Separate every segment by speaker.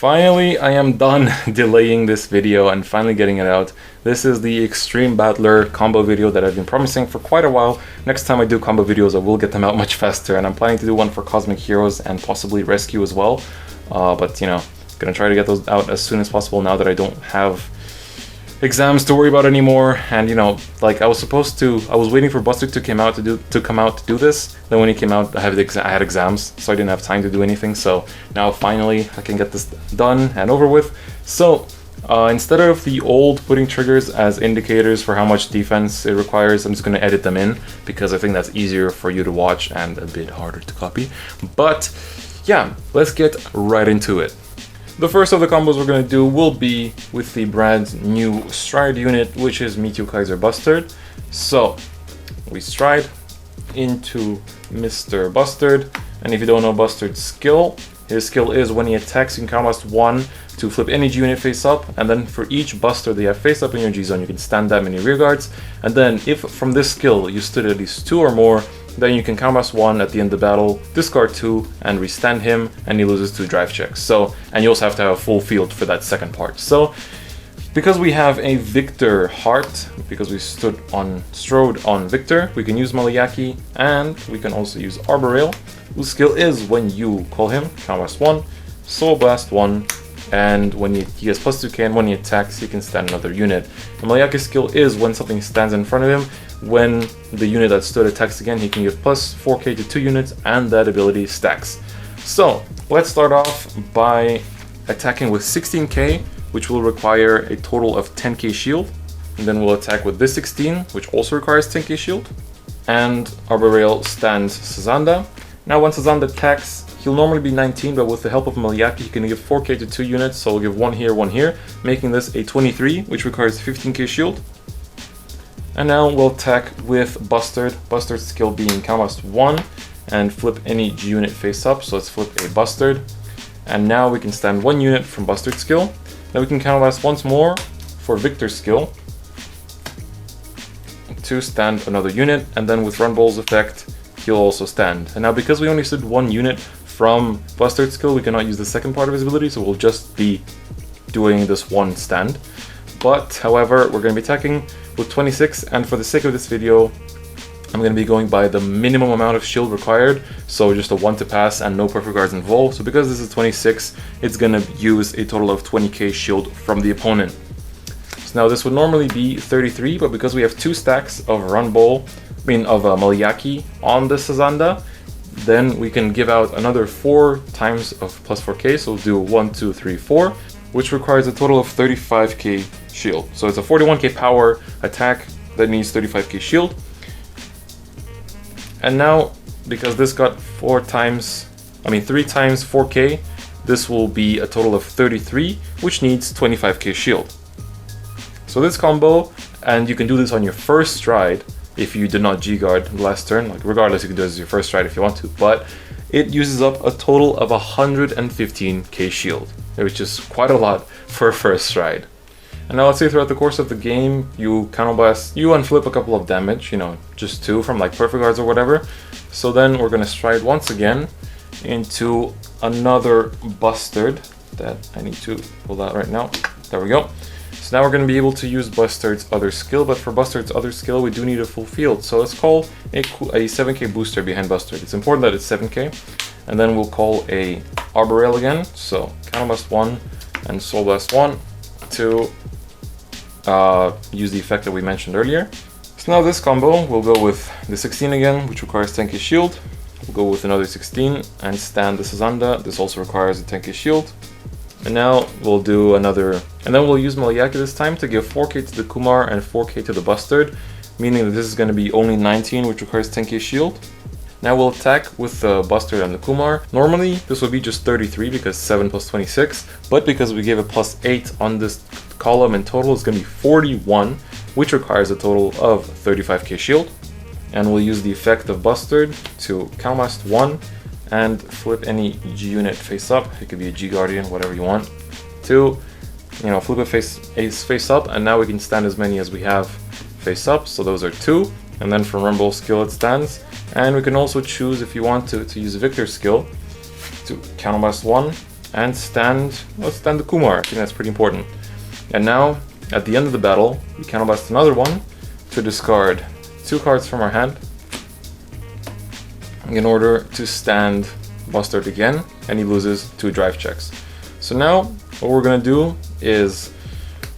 Speaker 1: Finally, I am done delaying this video and finally getting it out. This is the Extreme Battler combo video that I've been promising for quite a while. Next time I do combo videos, I will get them out much faster, and I'm planning to do one for Cosmic Heroes and possibly Rescue as well. But you know, gonna try to get those out as soon as possible now that I don't have exams to worry about anymore. And you know, like I was waiting for Bustered to come out to do this. Then when he came out, I had exams, so I didn't have time to do anything. So now finally I can get this done and over with. So instead of the old putting triggers as indicators for how much defense it requires, I'm just going to edit them in because I think that's easier for you to watch and a bit harder to copy. But yeah, let's get right into it. The first of the combos we're going to do will be with the brand new Stride unit, which is Meteor Kaiser Bustered. So we stride into Mr. Bustered, and if you don't know Bustered's skill, his skill is when he attacks, you can combust 1 to flip any G unit face up, and then for each Buster that you have face up in your G zone, you can stand that many rear guards. And then if from this skill you stood at least 2 or more, then you can combust 1 at the end of the battle, discard 2, and restand him, and he loses 2 drive checks. So, and you also have to have a full field for that second part. So, because we have a Victor heart, because we strode on Victor, we can use Maliaki, and we can also use Arbor Rail, whose skill is when you call him, combust 1, Soul Blast 1, and when he has +2k, and when he attacks, he can stand another unit. The Maliaki's skill is when something stands in front of him. When the unit that stood attacks again, he can give +4k to 2 units, and that ability stacks. So let's start off by attacking with 16k, which will require a total of 10k shield. And then we'll attack with this 16, which also requires 10k shield. And Arbor Rail stands Sazanda. Now when Sazanda attacks, he'll normally be 19, but with the help of Maliaki, he can give 4k to 2 units, so we'll give 1 here, making this a 23, which requires 15k shield. And now we'll attack with Bustered. Busted's skill being combust 1 and flip any G unit face up, so let's flip a Bustered. And now we can stand 1 unit from Busted's skill. Then we can combust once more for Victor's skill to stand another unit, and then with Run Bowl's effect, he'll also stand. And now because we only stood 1 unit from Busted's skill, we cannot use the second part of his ability, so we'll just be doing this one stand. But however, we're going to be attacking with 26, and for the sake of this video, I'm going to be going by the minimum amount of shield required, so just a 1 to pass and no perfect guards involved. So because this is 26, it's going to use a total of 20k shield from the opponent. So now this would normally be 33, but because we have 2 stacks of Maliaki on the Sazanda, then we can give out another 4 times of +4k, so we'll do 1, 2, 3, 4, which requires a total of 35k shield. So it's a 41k power attack that needs 35k shield. And now, because this got 3 times 4k, this will be a total of 33, which needs 25k shield. So this combo, and you can do this on your first stride if you did not G-guard the last turn, like regardless, you can do this as your first stride if you want to, but it uses up a total of 115k shield, which is quite a lot for a first stride. And now let's say throughout the course of the game, you counterblast, you unflip a couple of damage, you know, just 2 from like perfect guards or whatever. So then we're gonna stride once again into another Bustered that I need to pull out right now. There we go. So now we're gonna be able to use Busted's other skill, but for Busted's other skill, we do need a full field. So let's call a 7k booster behind Bustered. It's important that it's 7k. And then we'll call a Arbor Rail again. So counterblast 1 and Soul Blast 1 to use the effect that we mentioned earlier. So now this combo, we'll go with the 16 again, which requires 10k shield. We'll go with another 16 and stand the Sazanda. This also requires a 10k shield. And now we'll do another, and then we'll use Maliaki this time to give 4k to the Kumar and 4k to the Bustered, meaning that this is going to be only 19, which requires 10k shield. Now we'll attack with the Bustered and the Kumar. Normally this would be just 33 because 7 plus 26, but because we gave a +8 on this column in total, it's going to be 41, which requires a total of 35k shield. And we'll use the effect of Bustered to combust 1 and flip any G unit face up. It could be a G Guardian, whatever you want, to, you know, flip a face up, and now we can stand as many as we have face up. So those are 2, and then from Rumble skill it stands. And we can also choose, if you want to use Victor's skill, to counterblast 1 and let's stand the Kumar. I think that's pretty important. And now, at the end of the battle, we counterblast another one to discard 2 cards from our hand in order to stand Bustered again, and he loses 2 drive checks. So now, what we're gonna do is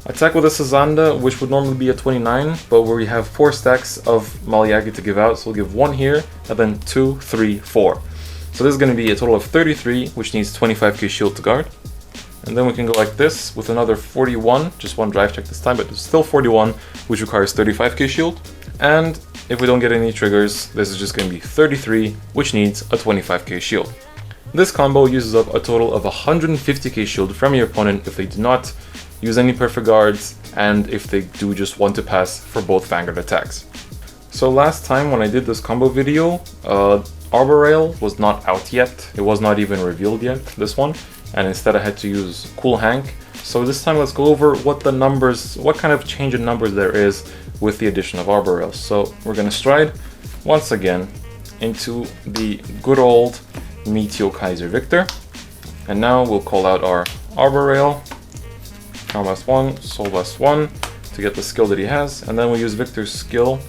Speaker 1: attack with a Sazanda, which would normally be a 29, but where we have 4 stacks of Maliagi to give out, so we'll give 1 here, and then 2, 3, 4. So this is going to be a total of 33, which needs 25k shield to guard. And then we can go like this with another 41, just 1 drive check this time, but it's still 41, which requires 35k shield. And if we don't get any triggers, this is just going to be 33, which needs a 25k shield. This combo uses up a total of 150k shield from your opponent if they do not use any perfect guards, and if they do just want to pass for both Vanguard attacks. So last time when I did this combo video, Arbor Rail was not out yet. It was not even revealed yet, this one, and instead I had to use Cool Hank. So this time let's go over what kind of change in numbers there is with the addition of Arbor Rail. So we're gonna stride once again into the good old Meteor Kaiser Victor, and now we'll call out our Arbor Rail, Counterblast 1, Soul Blast 1 to get the skill that he has, and then we'll use Victor's skill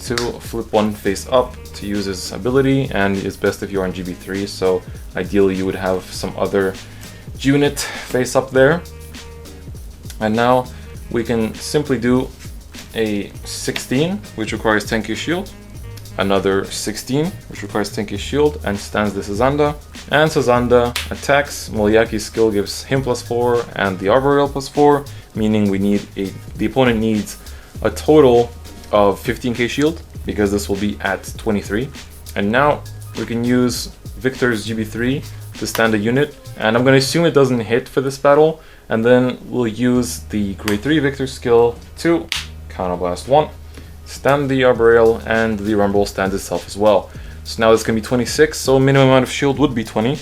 Speaker 1: to flip 1 face up to use his ability, and it's best if you're on GB3, so ideally you would have some other unit face up there. And now we can simply do a 16, which requires 10k shield, another 16, which requires 10k shield, and stands the Sazanda. And Sazanda attacks, Maliaki's skill gives him +4 and the Arbor Rail +4, meaning the opponent needs a total of 15k shield, because this will be at 23. And now we can use Victor's GB3 to stand a unit, and I'm going to assume it doesn't hit for this battle, and then we'll use the grade 3 Victor skill to Counterblast 1, stand the Arbor Rail, and the Rumble stands itself as well. So now it's going to be 26, so minimum amount of shield would be 20,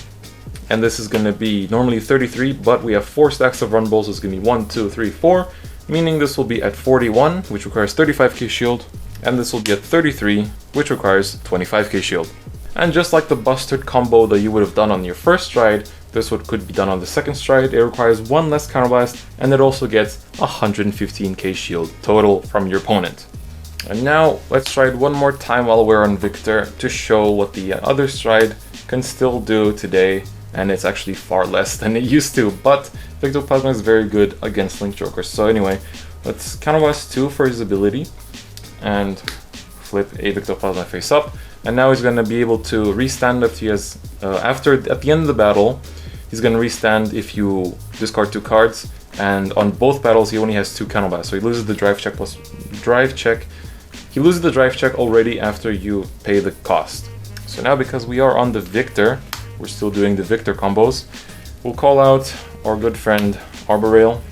Speaker 1: and this is going to be normally 33, but we have 4 stacks of Rumbles, so it's going to be 1, 2, 3, 4, meaning this will be at 41, which requires 35k shield, and this will be at 33, which requires 25k shield. And just like the Bustered combo that you would have done on your first stride, this could be done on the second stride. It requires 1 less counterblast, and it also gets 115k shield total from your opponent. And now let's stride one more time while we're on Victor to show what the other stride can still do today, and it's actually far less than it used to, but Victoplasma is very good against Link Jokers. So anyway, let's counterblast 2 for his ability, and flip a Victoplasma face up, and now he's going to be able to restand if he has, at the end of the battle, he's going to restand if you discard 2 cards, and on both battles he only has 2 counterblasts, so he loses the drive check plus drive check. He loses the drive check already after you pay the cost. So now, because we are on the Victor, we're still doing the Victor combos, we'll call out our good friend Arbor Rail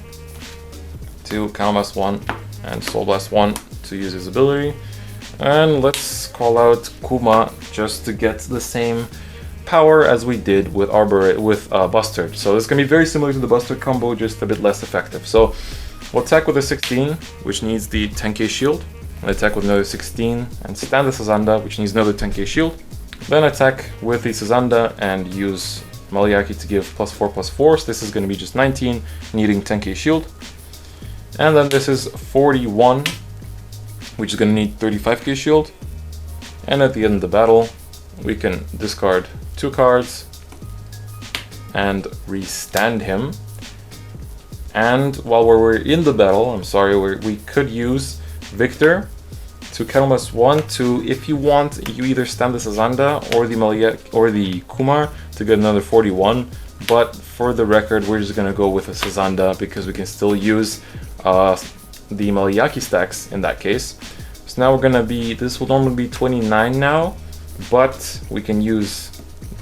Speaker 1: to Counterblast 1 and Soul Blast 1 to use his ability. And let's call out Kuma just to get the same power as we did with Bustered. So this is going to be very similar to the Bustered combo, just a bit less effective. So we'll attack with a 16, which needs the 10k shield. And attack with another 16 and stand the Sazanda, which needs another 10k shield. Then attack with the Sazanda and use Maliaki to give +4/+4, so this is going to be just 19, needing 10k shield. And then this is 41, which is going to need 35k shield. And at the end of the battle, we can discard 2 cards and restand him. And while we're in the battle, we could use Victor to Counterblast 1 to, if you want, you either stand the Sazanda or the Kumar to get another 41, but for the record we're just gonna go with a Sazanda because we can still use the Maliaki stacks in that case. So now this will normally be 29 now, but we can use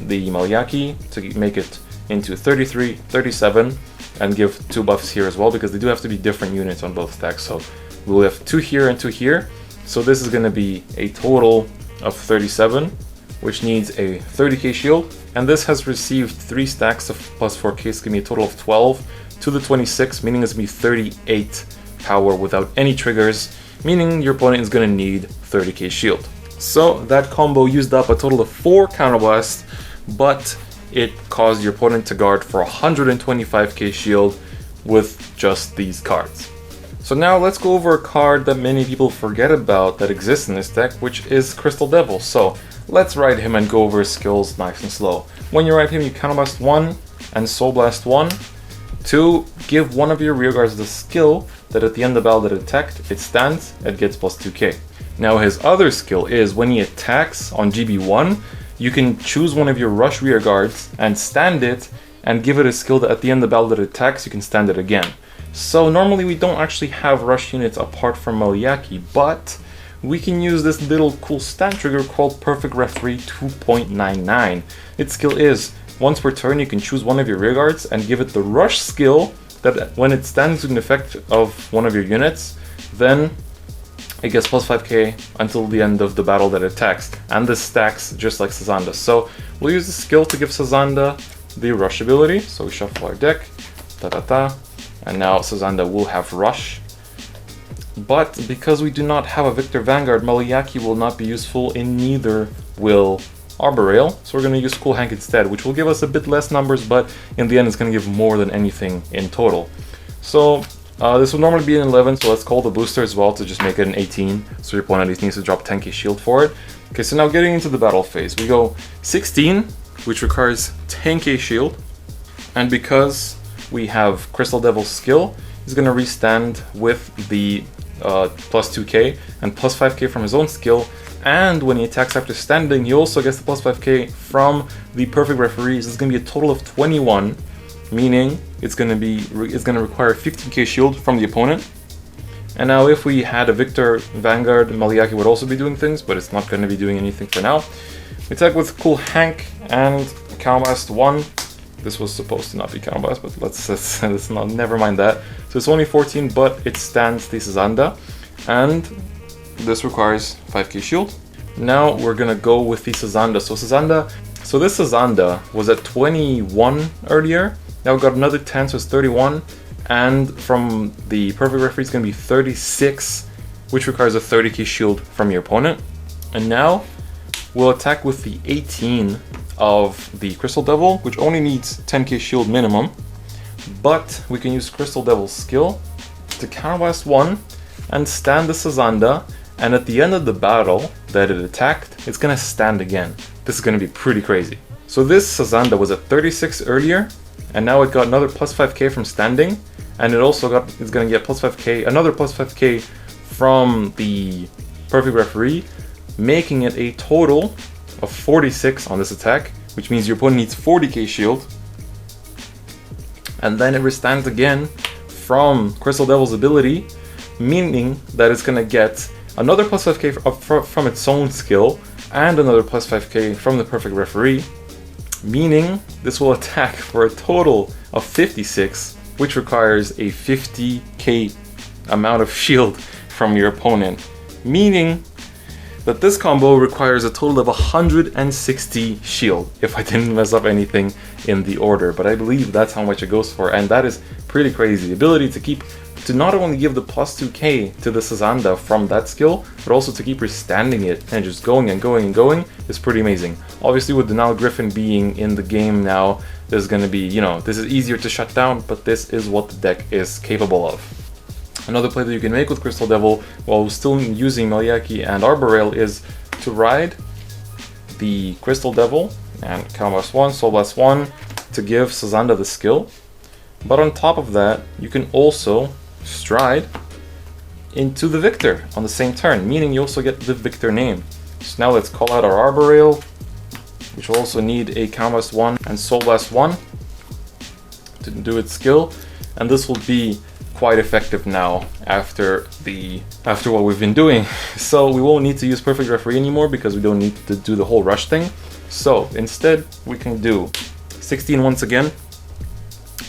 Speaker 1: the Maliaki to make it into 33, 37, and give 2 buffs here as well, because they do have to be different units on both stacks. So we'll have 2 here and 2 here. So this is going to be a total of 37, which needs a 30k shield. And this has received 3 stacks of +4k, it's going to be a total of 12 to the 26, meaning it's going to be 38 power without any triggers, meaning your opponent is going to need 30k shield. So that combo used up a total of 4 counterblasts, but it caused your opponent to guard for 125k shield with just these cards. So now let's go over a card that many people forget about that exists in this deck, which is Crystaldevil. So let's ride him and go over his skills nice and slow. When you ride him, you Counterblast 1 and Soul Blast 1 to give one of your rearguards the skill that at the end of the battle that it attacked, it stands, it gets plus 2k. Now his other skill is when he attacks on GB1, you can choose one of your rush rearguards and stand it and give it a skill that at the end of the battle that it attacks, you can stand it again. So normally we don't actually have rush units apart from Maliaki, but we can use this little cool stand trigger called Perfect Referee 2.99. Its skill is, once per turn you can choose one of your rearguards and give it the rush skill that when it stands with an effect of one of your units, then it gets plus 5k until the end of the battle that it attacks. And this stacks just like Sazanda. So we'll use the skill to give Sazanda the rush ability. So we shuffle our deck, and now Sazanda will have rush. But because we do not have a Victor Vanguard, Maliaki will not be useful, and neither will Arboreal. So we're going to use Cool Hank instead, which will give us a bit less numbers, but in the end it's going to give more than anything in total. So this would normally be an 11, so let's call the booster as well to just make it an 18. So your opponent at least needs to drop 10k shield for it. Okay, so now getting into the battle phase, we go 16, which requires 10k shield. And because we have Crystaldevil's skill, he's going to restand with the plus 2k and plus 5k from his own skill. And when he attacks after standing, he also gets the plus 5k from the Perfect Referees. It's going to be a total of 21, meaning it's going to require 15k shield from the opponent. And now if we had a Victor Vanguard, Maliaki would also be doing things, but it's not going to be doing anything for now. We attack with Cool Hank and Counterblast 1. This was supposed to not be Counterblast, but let's not, never mind that. So it's only 14, but it stands the Sazanda, and this requires 5k shield. Now we're gonna go with the Sazanda. So this Sazanda was at 21 earlier. Now we got another 10, so it's 31. And from the Perfect Referee, it's gonna be 36, which requires a 30k shield from your opponent. And now we'll attack with the 18 of the Crystaldevil, which only needs 10k shield minimum. But we can use Crystaldevil's skill to Counterblast 1 and stand the Sazanda. And at the end of the battle that it attacked, it's gonna stand again. This is gonna be pretty crazy. So this Sazanda was at 36 earlier, and now it got another plus 5k from standing, and it's gonna get plus 5k, another plus 5k from the Perfect Referee, making it a total of 46 on this attack, which means your opponent needs 40k shield. And then it restands again from Crystaldevil's ability, meaning that it's gonna get another plus 5k from its own skill, and another plus 5k from the Perfect Referee, meaning this will attack for a total of 56, which requires a 50k amount of shield from your opponent, meaning that this combo requires a total of 160 shield, if I didn't mess up anything in the order, but I believe that's how much it goes for, and that is pretty crazy. The ability to not only give the plus 2k to the Sazanda from that skill, but also to keep restanding it and just going and going and going is pretty amazing. Obviously with Denali Griffin being in the game now, there's going to be, this is easier to shut down, but this is what the deck is capable of. Another play that you can make with Crystaldevil while still using Maliaki and Arboreal is to ride the Crystaldevil and Counterblast 1, Soul Blast 1 to give Sazanda the skill. But on top of that, you can also stride into the Victor on the same turn, meaning you also get the Victor name. So now let's call out our Arboreal, which will also need a Counterblast 1 and Soul Blast 1 to do its skill, and this will be quite effective now after what we've been doing. So we won't need to use Perfect Referee anymore because we don't need to do the whole rush thing. So instead we can do 16 once again,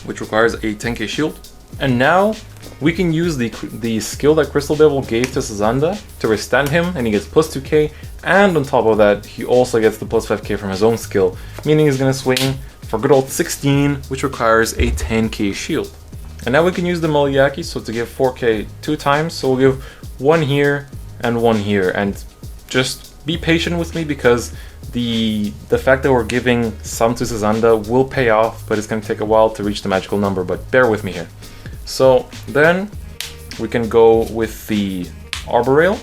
Speaker 1: which requires a 10k shield. And now we can use the skill that Crystaldevil gave to Sazanda to withstand him, and he gets plus 2k, and on top of that he also gets the plus 5k from his own skill, meaning he's gonna swing for good old 16, which requires a 10k shield. And now we can use the Maliaki, so to give 4k 2 times, so we'll give 1 here and 1 here, and just be patient with me because the fact that we're giving some to Sazanda will pay off, but it's going to take a while to reach the magical number, but bear with me here. So then we can go with the Arboreal,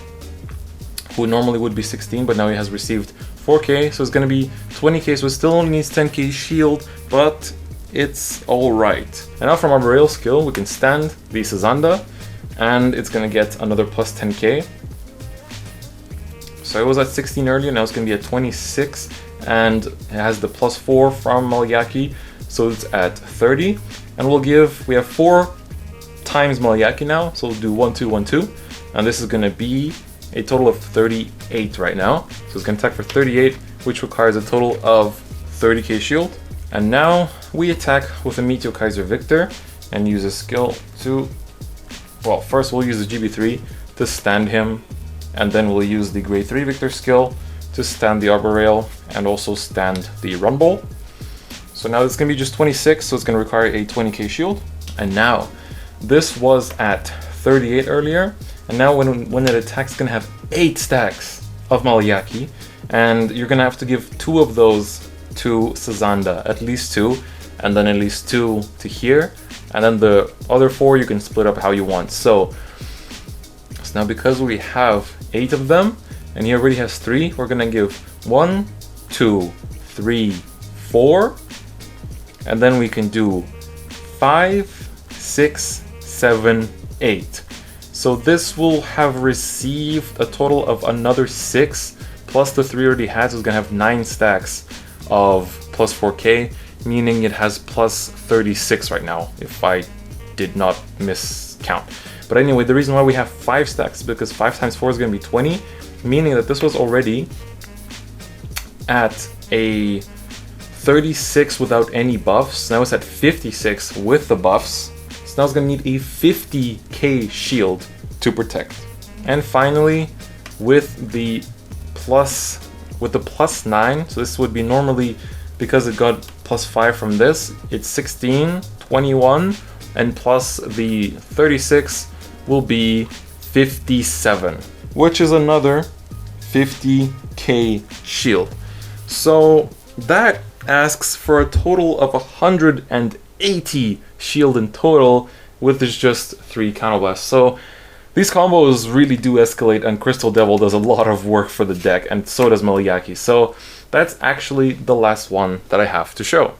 Speaker 1: who normally would be 16, but now he has received 4k, so it's going to be 20k, so it still only needs 10k shield, but it's alright. And now from Arboreal skill, we can stand the Sazanda, and it's going to get another plus 10k. So it was at 16 earlier, now it's going to be at 26, and it has the plus 4 from Maliaki, so it's at 30. And we have 4 times Maliaki now, so we'll do 1, 2, 1, 2. And this is going to be a total of 38 right now. So it's going to attack for 38, which requires a total of 30k shield. And now we attack with a Meteor Kaiser Victor and use a skill to, well, first we'll use the GB3 to stand him, and then we'll use the grade 3 Victor skill to stand the Arboreal and also stand the Rumble. So now it's going to be just 26, so it's going to require a 20k shield. And now, this was at 38 earlier, and now when it attacks, it's going to have 8 stacks of Maliaki, and you're going to have to give 2 of those to Sazanda, at least 2, and then at least 2 to here, and then the other 4 you can split up how you want. So now because we have 8 of them, and he already has 3, we're going to give 1, 2, 3, 4, and then we can do 5, 6, 7, 8. So this will have received a total of another 6, plus the 3 already has, so it's going to have 9 stacks of plus 4k, meaning it has plus 36 right now, if I did not miscount. But anyway, the reason why we have 5 stacks is because 5 times 4 is going to be 20, meaning that this was already at a 36 without any buffs. Now it's at 56 with the buffs. So now it's going to need a 50k shield to protect. And finally, with the plus 9, so this would be normally, because it got plus 5 from this, it's 16, 21, and plus the 36 will be 57, which is another 50k shield. So that asks for a total of 180 shield in total, with just 3 counterblasts. So these combos really do escalate, and Crystaldevil does a lot of work for the deck, and so does Maliaki. So that's actually the last one that I have to show.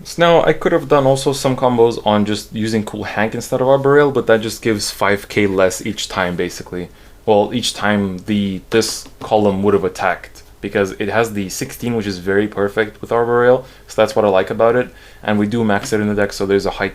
Speaker 1: So now I could have done also some combos on just using Cool Hank instead of Arboreal, but that just gives 5k less each time basically. Well, each time this column would have attacked, because it has the 16, which is very perfect with Arboreal, so that's what I like about it. And we do max it in the deck, so there's a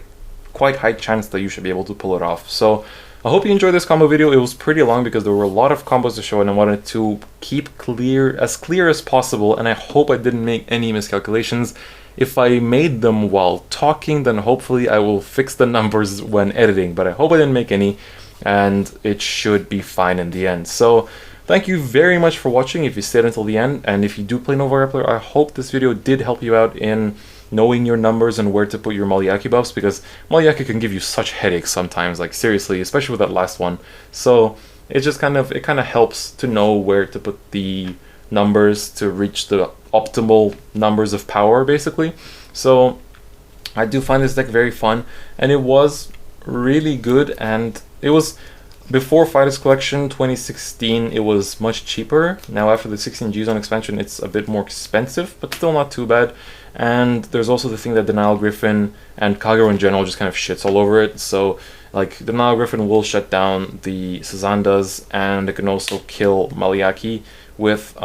Speaker 1: quite high chance that you should be able to pull it off. So I hope you enjoyed this combo video. It was pretty long because there were a lot of combos to show, and I wanted to keep as clear as possible, and I hope I didn't make any miscalculations. If I made them while talking, then hopefully I will fix the numbers when editing, but I hope I didn't make any, and it should be fine in the end. So thank you very much for watching if you stayed until the end, and if you do play Nova Grappler, I hope this video did help you out in knowing your numbers and where to put your Maliaki buffs, because Maliaki can give you such headaches sometimes, like seriously, especially with that last one. So it just kind of helps to know where to put the numbers to reach the optimal numbers of power basically. So I do find this deck very fun, and it was really good, and it was before Fighters Collection 2016 it was much cheaper. Now after the 16 G Zone expansion it's a bit more expensive, but still not too bad. And there's also the thing that Denial Griffin and Kagero in general just kind of shits all over it. So like Denial Griffin will shut down the Sazandas, and it can also kill Maliaki with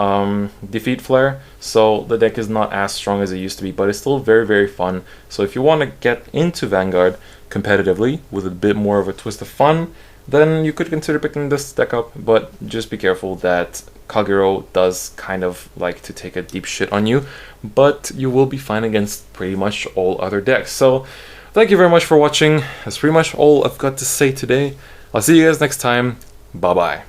Speaker 1: Defeat Flare. So the deck is not as strong as it used to be, but it's still very, very fun. So if you want to get into Vanguard competitively with a bit more of a twist of fun, then you could consider picking this deck up, but just be careful that Kagero does kind of like to take a deep shit on you, but you will be fine against pretty much all other decks. So thank you very much for watching. That's pretty much all I've got to say today. I'll see you guys next time. Bye bye.